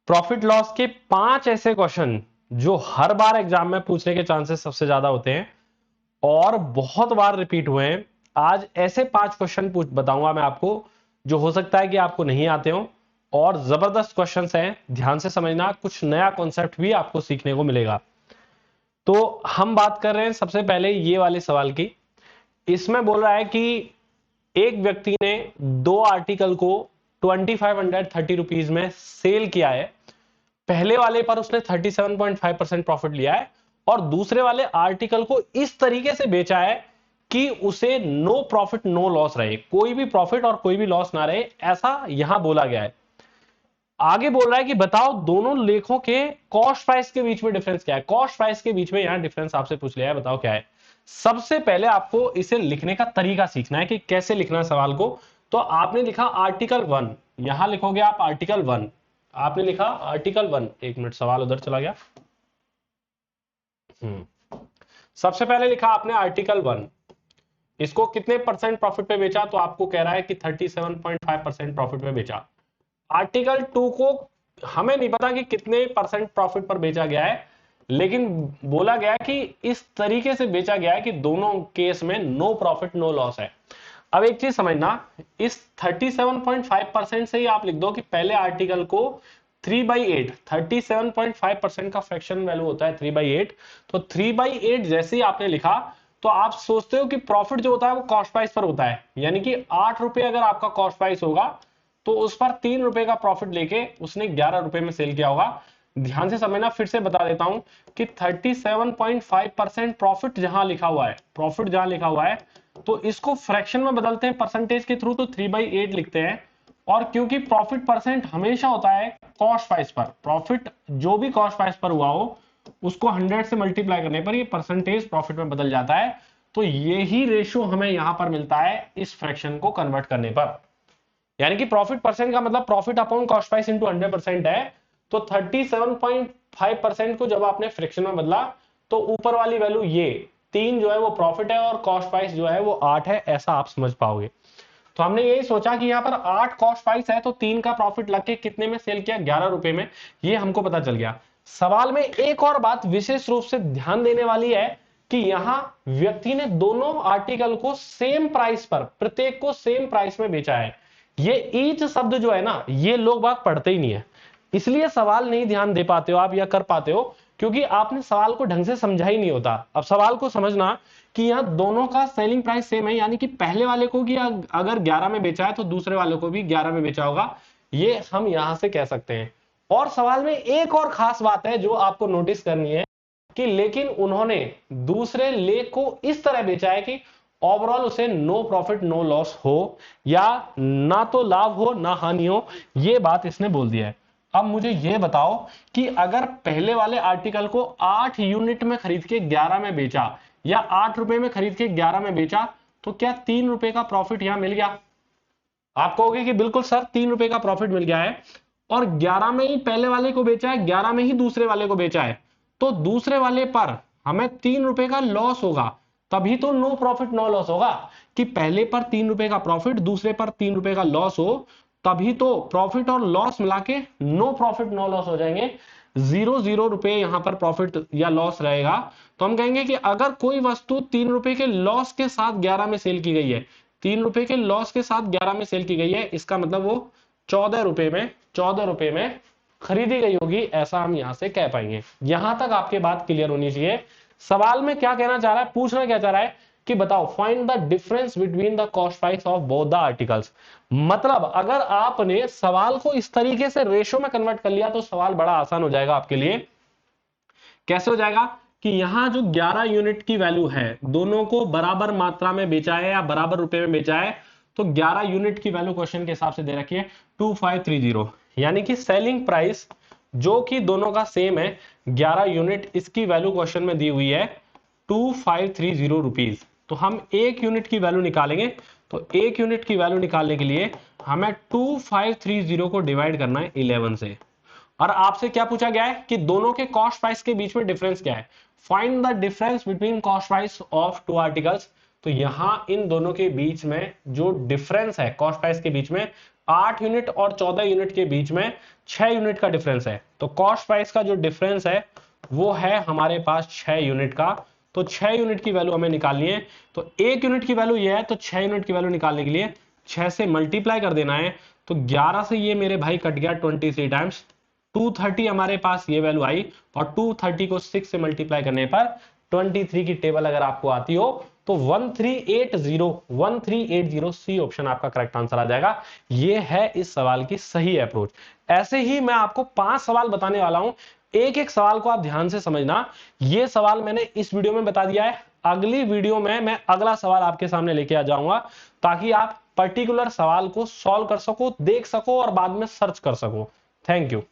Profit loss के 5 ऐसे question जो हर बार एग्जाम में पूछने के चांसेस सबसे ज्यादा होते हैं और बहुत बार रिपीट हुए हैं। आज ऐसे 5 क्वेश्चन बताऊंगा मैं आपको जो हो सकता है कि आपको नहीं आते हो और जबरदस्त क्वेश्चंस हैं, ध्यान से समझना, कुछ नया कॉन्सेप्ट भी आपको सीखने को मिलेगा। तो हम बात कर रहे हैं सबसे पहले ये वाले सवाल की। इसमें बोल रहा है कि एक व्यक्ति ने दो आर्टिकल को 2530 रुपीज में सेल किया है। पहले वाले पर उसने 37.5% प्रॉफिट लिया है और दूसरे वाले आर्टिकल को इस तरीके से बेचा है कि उसे नो प्रॉफिट नो लॉस रहे, कोई भी प्रॉफिट और कोई भी लॉस ना रहे, ऐसा यहां बोला गया है। आगे बोल रहा है कि बताओ दोनों लेखों के कॉस्ट प्राइस के बीच में डिफरेंस क्या है। कॉस्ट प्राइस के बीच में यहां डिफरेंस आपसे पूछ लिया है, बताओ क्या है। सबसे पहले आपको इसे लिखने का तरीका सीखना है कि कैसे लिखना है सवाल को। तो आपने लिखा आर्टिकल 1, यहां लिखोगे आप आर्टिकल 1। आपने लिखा आर्टिकल 1, एक मिनट सवाल उधर चला गया। सबसे पहले लिखा आपने आर्टिकल 1, इसको कितने परसेंट प्रॉफिट पे बेचा, तो आपको कह रहा है कि 37.5% प्रॉफिट पे बेचा। आर्टिकल 2 को हमें नहीं पता कि कितने परसेंट प्रॉफिट पर बेचा गया है, लेकिन बोला गया कि इस तरीके से बेचा गया है कि दोनों केस में नो प्रॉफिट नो लॉस है। अब एक चीज समझना, इस 37.5% से ही आप लिख दो कि पहले आर्टिकल को 3/8, 37.5% का फ्रैक्शन वैल्यू होता है 3/8। तो 3/8 जैसे ही आपने लिखा तो आप सोचते हो कि प्रॉफिट जो होता है वो कॉस्ट प्राइस पर होता है, यानी कि 8 रुपए अगर आपका कॉस्ट प्राइस होगा तो उस पर 3 रुपए का प्रॉफिट लेके उसने 11 रुपए में सेल किया होगा। ध्यान से समझना, फिर से बता देता हूं कि 37.5% प्रॉफिट जहां लिखा हुआ है, प्रॉफिट जहां लिखा हुआ है, तो इसको फ्रैक्शन में बदलते हैं परसेंटेज के थ्रू, तो 3/8 लिखते हैं। और क्योंकि प्रॉफिट परसेंट हमेशा होता है कॉस्ट प्राइस पर, प्रॉफिट जो भी कॉस्ट प्राइस पर हुआ हो उसको 100 से मल्टीप्लाई करने पर ये परसेंटेज प्रॉफिट में बदल जाता है। तो यही रेशियो हमें यहां पर मिलता है इस फ्रैक्शन को कन्वर्ट करने पर, यानी कि प्रॉफिट परसेंट का मतलब profit upon cost price into 100% है। तो 37.5% को जब आपने फ्रैक्शन में बदला तो ऊपर वाली वैल्यू ये 3 जो है वो प्रॉफिट है और कॉस्ट प्राइस जो है वो 8 है, ऐसा आप समझ पाओगे। तो हमने यही सोचा कि यहां पर 8 कॉस्ट प्राइस है तो 3 का प्रॉफिट लग के कितने में सेल किया, 11 रुपए में, ये हमको पता चल गया। सवाल में एक और बात विशेष रूप से ध्यान देने वाली है कि यहां व्यक्ति ने दोनों आर्टिकल को सेम प्राइस पर, प्रत्येक को सेम प्राइस में बेचा है। ये ईच शब्द जो है ना, ये लोग बात पढ़ते ही नहीं है, इसलिए सवाल नहीं ध्यान दे पाते हो आप या कर पाते हो, क्योंकि आपने सवाल को ढंग से समझा ही नहीं होता। अब सवाल को समझना कि यहां दोनों का सेलिंग प्राइस सेम है, यानी कि पहले वाले को कि अगर 11 में बेचा है तो दूसरे वाले को भी 11 में बेचा होगा, ये हम यहां से कह सकते हैं। और सवाल में एक और खास बात है जो आपको नोटिस करनी है कि लेकिन उन्होंने दूसरे लेख को इस तरह बेचा है कि ओवरऑल उसे नो प्रॉफिट नो लॉस हो, या ना तो लाभ हो ना हानि हो, ये बात इसने बोल दिया है। अब मुझे यह बताओ कि अगर पहले वाले आर्टिकल को 8 यूनिट में खरीद के 11 में बेचा या 8 रुपए में खरीद के 11 में बेचा तो क्या 3 रुपए का प्रॉफिट यहां मिल गया? आप कहोगे कि बिल्कुल सर 3 रुपए का प्रॉफिट मिल गया है, और 11 में ही पहले वाले को बेचा है, 11 में ही दूसरे वाले को बेचा है, तो दूसरे वाले पर हमें 3 रुपए का लॉस होगा, तभी तो नो प्रॉफिट नो लॉस होगा। कि पहले पर 3 रुपए का प्रॉफिट, दूसरे पर 3 रुपए का लॉस हो, तभी तो प्रॉफिट और लॉस मिला के नो प्रॉफिट नो लॉस हो जाएंगे। 0 रुपए यहां पर प्रॉफिट या लॉस रहेगा। तो हम कहेंगे कि अगर कोई वस्तु 3 रुपए के लॉस के साथ 11 में सेल की गई है, 3 रुपए के लॉस के साथ 11 में सेल की गई है, इसका मतलब वो 14 रुपए में खरीदी गई होगी, ऐसा हम यहां से कह पाएंगे। यहां तक आपके बात क्लियर होनी चाहिए। सवाल में क्या कहना चाह रहा है, पूछना क्या चाह रहा है कि बताओ find the difference between the cost price of both the articles. मतलब अगर आपने सवाल को इस तरीके से रेशो में कन्वर्ट कर लिया तो सवाल बड़ा आसान हो जाएगा आपके लिए। कैसे हो जाएगा कि यहां जो 11 यूनिट की वैल्यू है, दोनों को बराबर मात्रा में बेचा है या बराबर रुपए में बेचा है, तो 11 यूनिट की वैल्यू क्वेश्चन के हिसाब से दे रखी है 2530, यानी कि सेलिंग प्राइस जो कि दोनों का सेम है 11 यूनिट, इसकी वैल्यू क्वेश्चन में दी हुई है 2530 रुपीज। तो हम एक यूनिट की वैल्यू निकालेंगे, तो एक यूनिट की वैल्यू निकालने के लिए हमें 2530 को डिवाइड करना है 11 से। और आपसे क्या पूछा गया है कि दोनों के कॉस्ट प्राइस के बीच में डिफरेंस क्या है, find the difference between cost price of two articles. तो यहां इन दोनों के बीच में जो डिफरेंस है कॉस्ट प्राइस के बीच में 8 यूनिट और 14 यूनिट के बीच में 6 यूनिट का डिफरेंस है, तो कॉस्ट प्राइस का जो डिफरेंस है वो है हमारे पास 6 यूनिट का। तो 6 यूनिट की वैल्यू हमें निकालनी है। तो 1 यूनिट की वैल्यू ये है, तो 6 यूनिट की वैल्यू निकालने के लिए 6 से मल्टीप्लाई कर देना है। तो 11 से ये मेरे भाई कट गया 23 टाइम्स, 230 हमारे पास ये वैल्यू आई, और 230 को 6 से मल्टीप्लाई करने पर 23 की टेबल अगर आपको आती हो तो 1380 सी ऑप्शन आपका करेक्ट आंसर आ जाएगा। ये है इस सवाल की सही अप्रोच। ऐसे ही मैं आपको 5 सवाल बताने वाला हूं, एक एक सवाल को आप ध्यान से समझना। ये सवाल मैंने इस वीडियो में बता दिया है, अगली वीडियो में मैं अगला सवाल आपके सामने लेके आ जाऊंगा, ताकि आप पर्टिकुलर सवाल को सॉल्व कर सको, देख सको और बाद में सर्च कर सको। Thank you.